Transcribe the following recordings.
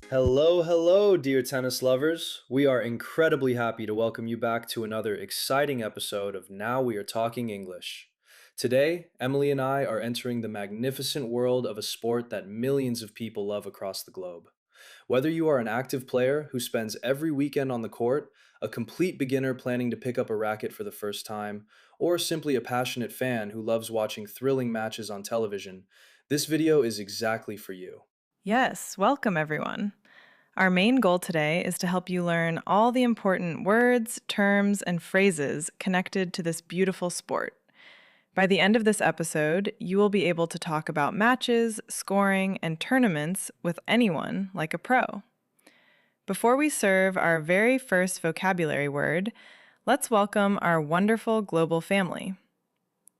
Hello, hello, dear tennis lovers. We are incredibly happy to welcome you back to another exciting episode of Now We Are Talking English. Today, Emily and I are entering the magnificent world of a sport that millions of people love across the globe. Whether you are an active player who spends every weekend on the court, a complete beginner planning to pick up a racket for the first time, or simply a passionate fan who loves watching thrilling matches on television, this video is exactly for you. Yes, welcome everyone. Our main goal today is to help you learn all the important words, terms, and phrases connected to this beautiful sport. By the end of this episode, you will be able to talk about matches, scoring, and tournaments with anyone like a pro. Before we serve our very first vocabulary word, let's welcome our wonderful global family.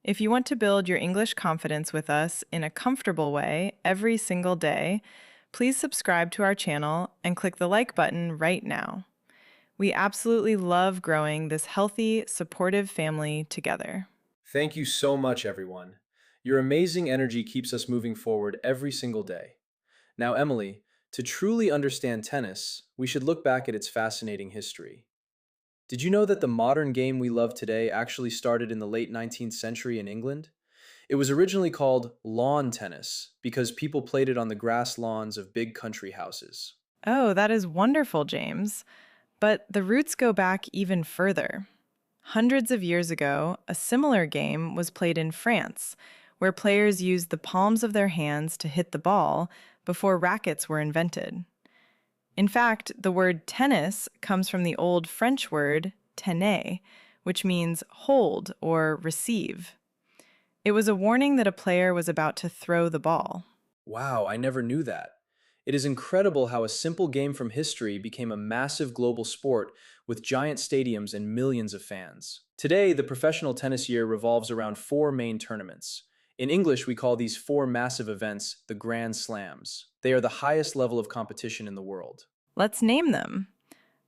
If you want to build your English confidence with us in a comfortable way every single day, please subscribe to our channel and click the like button right now. We absolutely love growing this healthy, supportive family together. Thank you so much, everyone. Your amazing energy keeps us moving forward every single day. Now, Emily, to truly understand tennis, we should look back at its fascinating history. Did you know that the modern game we love today actually started in the late 19th century in England? It was originally called lawn tennis because people played it on the grass lawns of big country houses. Oh, that is wonderful, James. But the roots go back even further. Hundreds of years ago, a similar game was played in France, where players used the palms of their hands to hit the ball before rackets were invented. In fact, the word tennis comes from the old French word tenez, which means hold or receive. It was a warning that a player was about to throw the ball. Wow, I never knew that. It is incredible how a simple game from history became a massive global sport with giant stadiums and millions of fans. Today, the professional tennis year revolves around four main tournaments. In English, we call these four massive events the Grand Slams. They are the highest level of competition in the world. Let's name them.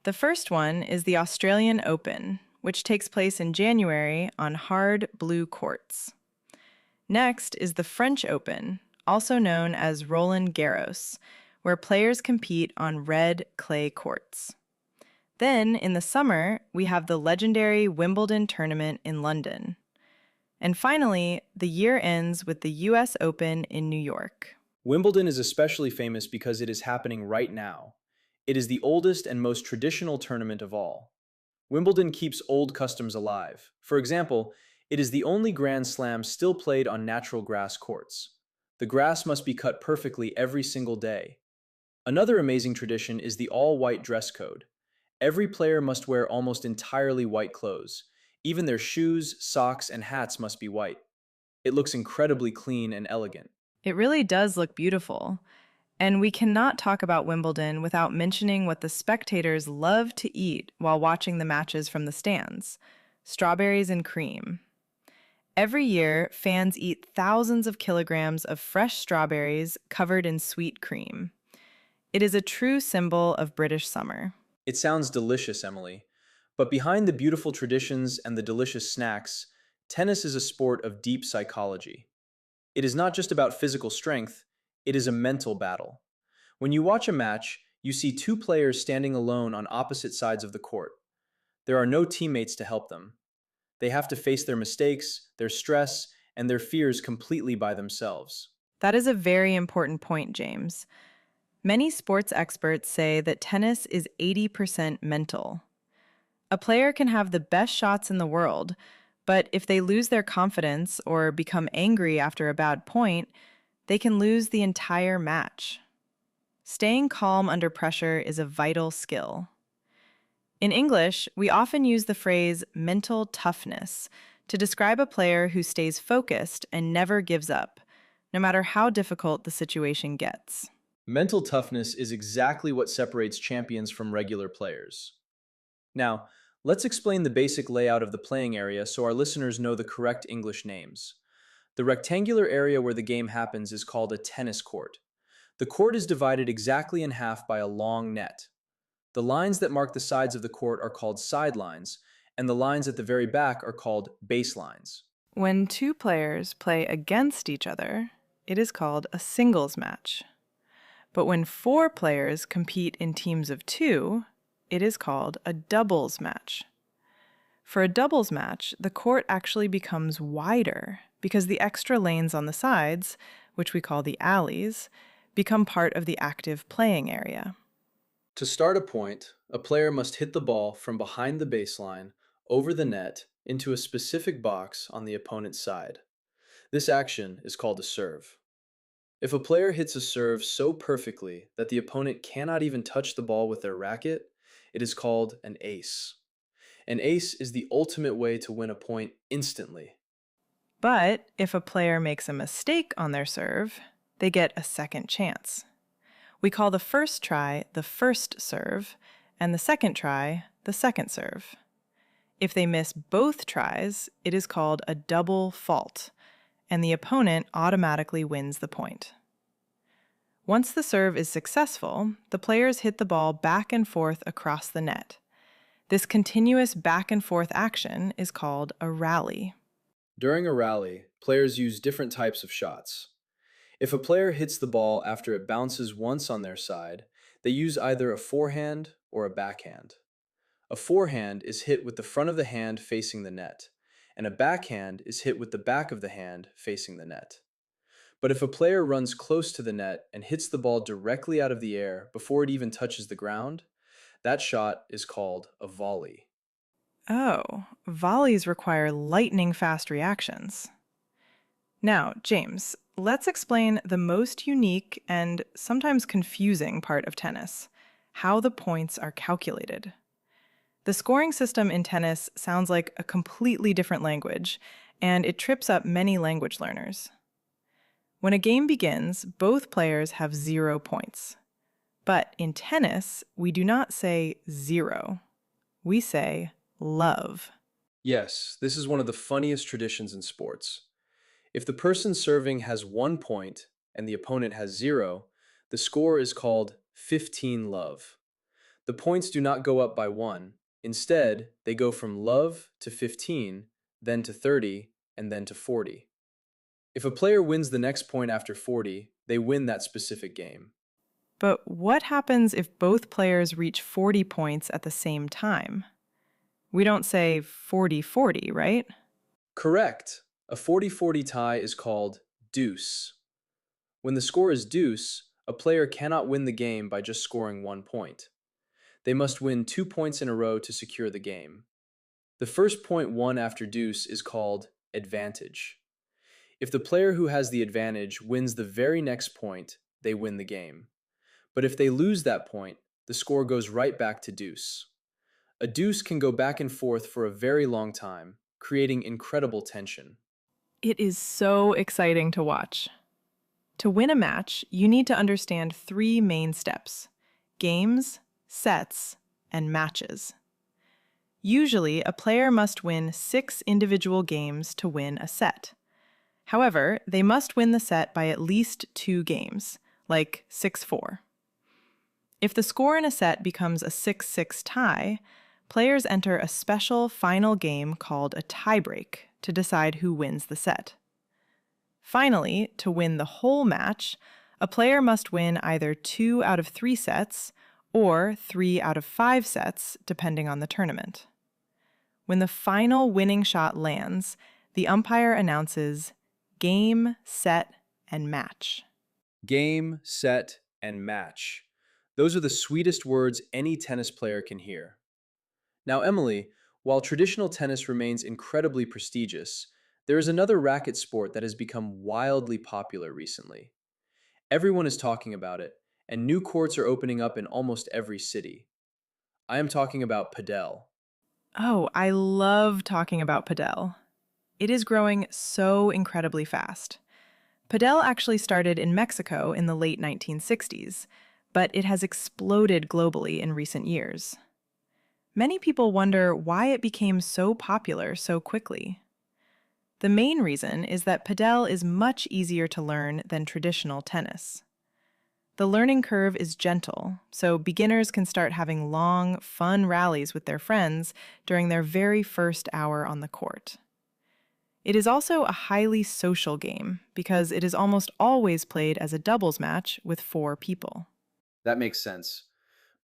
The first one is the Australian Open, which takes place in January on hard blue courts. Next is the French Open, also known as Roland Garros, where players compete on red clay courts. Then, in the summer, we have the legendary Wimbledon tournament in London. And finally, the year ends with the US Open in New York. Wimbledon is especially famous because it is happening right now. It is the oldest and most traditional tournament of all. Wimbledon keeps old customs alive. For example, it is the only Grand Slam still played on natural grass courts. The grass must be cut perfectly every single day. Another amazing tradition is the all-white dress code. Every player must wear almost entirely white clothes. Even their shoes, socks, and hats must be white. It looks incredibly clean and elegant. It really does look beautiful. And we cannot talk about Wimbledon without mentioning what the spectators love to eat while watching the matches from the stands: strawberries and cream. Every year, fans eat thousands of kilograms of fresh strawberries covered in sweet cream. It is a true symbol of British summer. It sounds delicious, Emily. But behind the beautiful traditions and the delicious snacks, tennis is a sport of deep psychology. It is not just about physical strength, it is a mental battle. When you watch a match, you see two players standing alone on opposite sides of the court. There are no teammates to help them. They have to face their mistakes, their stress, and their fears completely by themselves. That is a very important point, James. Many sports experts say that tennis is 80% mental. A player can have the best shots in the world, but if they lose their confidence or become angry after a bad point, they can lose the entire match. Staying calm under pressure is a vital skill. In English, we often use the phrase mental toughness to describe a player who stays focused and never gives up, no matter how difficult the situation gets. Mental toughness is exactly what separates champions from regular players. Now, let's explain the basic layout of the playing area so our listeners know the correct English names. The rectangular area where the game happens is called a tennis court. The court is divided exactly in half by a long net. The lines that mark the sides of the court are called sidelines, and the lines at the very back are called baselines. When two players play against each other, it is called a singles match. But when four players compete in teams of two, it is called a doubles match. For a doubles match, the court actually becomes wider because the extra lanes on the sides, which we call the alleys, become part of the active playing area. To start a point, a player must hit the ball from behind the baseline, over the net, into a specific box on the opponent's side. This action is called a serve. If a player hits a serve so perfectly that the opponent cannot even touch the ball with their racket, it is called an ace. An ace is the ultimate way to win a point instantly. But if a player makes a mistake on their serve, they get a second chance. We call the first try the first serve, and the second try the second serve. If they miss both tries, it is called a double fault, and the opponent automatically wins the point. Once the serve is successful, the players hit the ball back and forth across the net. This continuous back and forth action is called a rally. During a rally, players use different types of shots. If a player hits the ball after it bounces once on their side, they use either a forehand or a backhand. A forehand is hit with the front of the hand facing the net, and a backhand is hit with the back of the hand facing the net. But if a player runs close to the net and hits the ball directly out of the air before it even touches the ground, that shot is called a volley. Oh, volleys require lightning-fast reactions. Now, James, let's explain the most unique and sometimes confusing part of tennis, how the points are calculated. The scoring system in tennis sounds like a completely different language, and it trips up many language learners. When a game begins, both players have 0 points. But in tennis, we do not say zero. We say love. Yes, this is one of the funniest traditions in sports. If the person serving has 1 point and the opponent has 0, the score is called 15 love. The points do not go up by 1. Instead, they go from love to 15, then to 30, and then to 40. If a player wins the next point after 40, they win that specific game. But what happens if both players reach 40 points at the same time? We don't say 40-40, right? Correct. A 40-40 tie is called deuce. When the score is deuce, a player cannot win the game by just scoring 1 point. They must win 2 points in a row to secure the game. The first point won after deuce is called advantage. If the player who has the advantage wins the very next point, they win the game. But if they lose that point, the score goes right back to deuce. A deuce can go back and forth for a very long time, creating incredible tension. It is so exciting to watch. To win a match, you need to understand 3 main steps: games, sets, and matches. Usually, a player must win 6 individual games to win a set. However, they must win the set by at least 2 games, like 6-4. If the score in a set becomes a 6-6 tie, players enter a special final game called a tiebreak to decide who wins the set. Finally, to win the whole match, a player must win either 2 out of 3 sets or 3 out of 5 sets, depending on the tournament. When the final winning shot lands, the umpire announces game, set, and match. Game, set, and match. Those are the sweetest words any tennis player can hear. Now, Emily, while traditional tennis remains incredibly prestigious, there is another racket sport that has become wildly popular recently. Everyone is talking about it, and new courts are opening up in almost every city. I am talking about Padel. Oh, I love talking about Padel. It is growing so incredibly fast. Padel actually started in Mexico in the late 1960s, but it has exploded globally in recent years. Many people wonder why it became so popular so quickly. The main reason is that Padel is much easier to learn than traditional tennis. The learning curve is gentle, so beginners can start having long, fun rallies with their friends during their very first hour on the court. It is also a highly social game because it is almost always played as a doubles match with four people. That makes sense.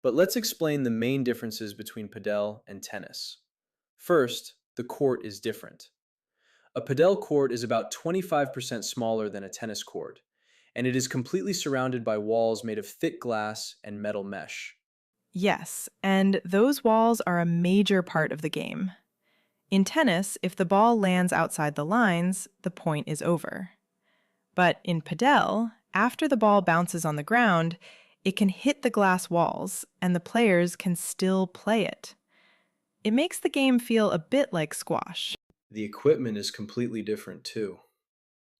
But let's explain the main differences between Padel and tennis. First, the court is different. A Padel court is about 25% smaller than a tennis court, and it is completely surrounded by walls made of thick glass and metal mesh. Yes, and those walls are a major part of the game. In tennis, if the ball lands outside the lines, the point is over. But in Padel, after the ball bounces on the ground, it can hit the glass walls, and the players can still play it. It makes the game feel a bit like squash. The equipment is completely different too.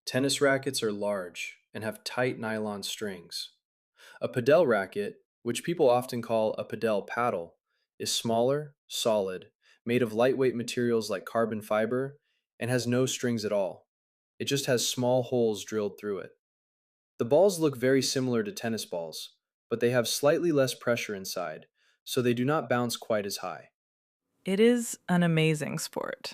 Tennis rackets are large and have tight nylon strings. A Padel racket, which people often call a Padel paddle, is smaller, solid, made of lightweight materials like carbon fiber, and has no strings at all. It just has small holes drilled through it. The balls look very similar to tennis balls, but they have slightly less pressure inside, so they do not bounce quite as high. It is an amazing sport.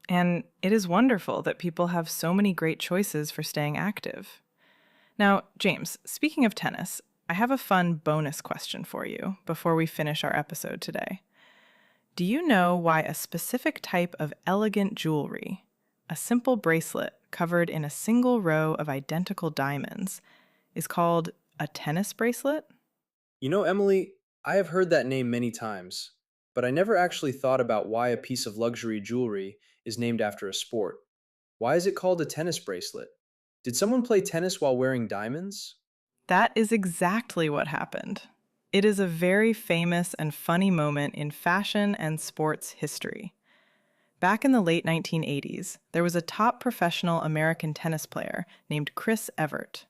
And it is wonderful that people have so many great choices for staying active. Now, James, speaking of tennis, I have a fun bonus question for you before we finish our episode today. Do you know why a specific type of elegant jewelry, a simple bracelet covered in a single row of identical diamonds, is called a tennis bracelet? You know, Emily, I have heard that name many times, but I never actually thought about why a piece of luxury jewelry is named after a sport. Why is it called a tennis bracelet? Did someone play tennis while wearing diamonds? That is exactly what happened. It is a very famous and funny moment in fashion and sports history. Back in the late 1980s, there was a top professional American tennis player named Chris Evert.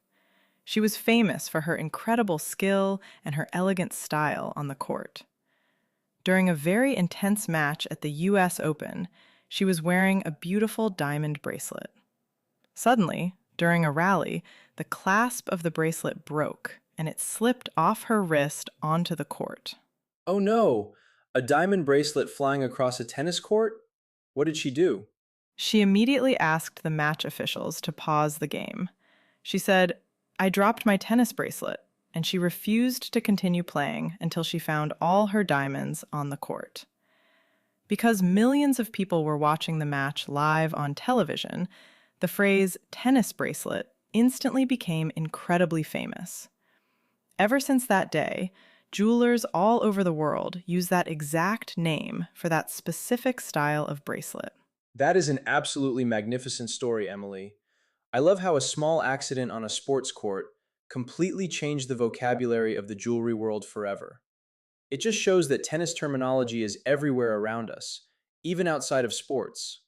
She was famous for her incredible skill and her elegant style on the court. During a very intense match at the US Open, she was wearing a beautiful diamond bracelet. Suddenly, during a rally, the clasp of the bracelet broke and it slipped off her wrist onto the court. Oh no! A diamond bracelet flying across a tennis court? What did she do? She immediately asked the match officials to pause the game. She said, "I dropped my tennis bracelet," and she refused to continue playing until she found all her diamonds on the court. Because millions of people were watching the match live on television, the phrase tennis bracelet instantly became incredibly famous. Ever since that day, jewelers all over the world use that exact name for that specific style of bracelet. That is an absolutely magnificent story, Emily. I love how a small accident on a sports court completely changed the vocabulary of the jewelry world forever. It just shows that tennis terminology is everywhere around us, even outside of sports.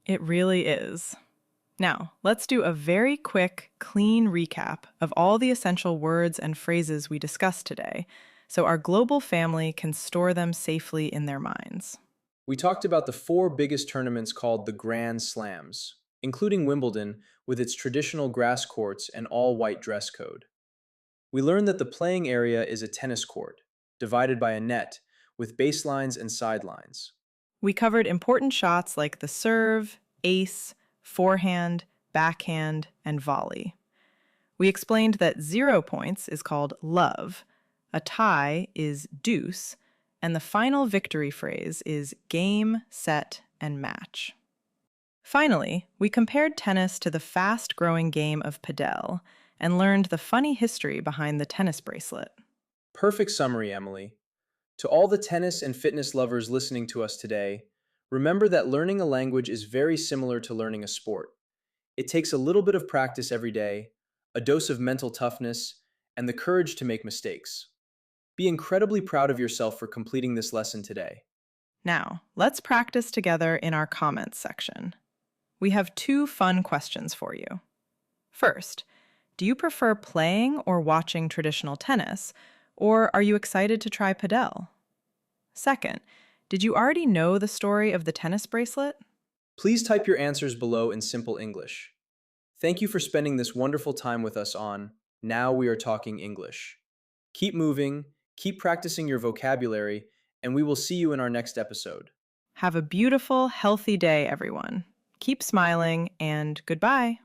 It really is. Now, let's do a very quick, clean recap of all the essential words and phrases we discussed today, so our global family can store them safely in their minds. We talked about the four biggest tournaments called the Grand Slams, including Wimbledon with its traditional grass courts and all-white dress code. We learned that the playing area is a tennis court, divided by a net, with baselines and sidelines. We covered important shots like the serve, ace, forehand, backhand, and volley. We explained that 0 points is called love, a tie is deuce, and the final victory phrase is game, set, and match. Finally, we compared tennis to the fast-growing game of Padel and learned the funny history behind the tennis bracelet. Perfect summary, Emily. To all the tennis and fitness lovers listening to us today, remember that learning a language is very similar to learning a sport. It takes a little bit of practice every day, a dose of mental toughness, and the courage to make mistakes. Be incredibly proud of yourself for completing this lesson today. Now, let's practice together in our comments section. We have 2 fun questions for you. First, do you prefer playing or watching traditional tennis, or are you excited to try Padel? Second, did you already know the story of the tennis bracelet? Please type your answers below in simple English. Thank you for spending this wonderful time with us on Now We Are Talking English. Keep moving, keep practicing your vocabulary, and we will see you in our next episode. Have a beautiful, healthy day, everyone. Keep smiling, and goodbye.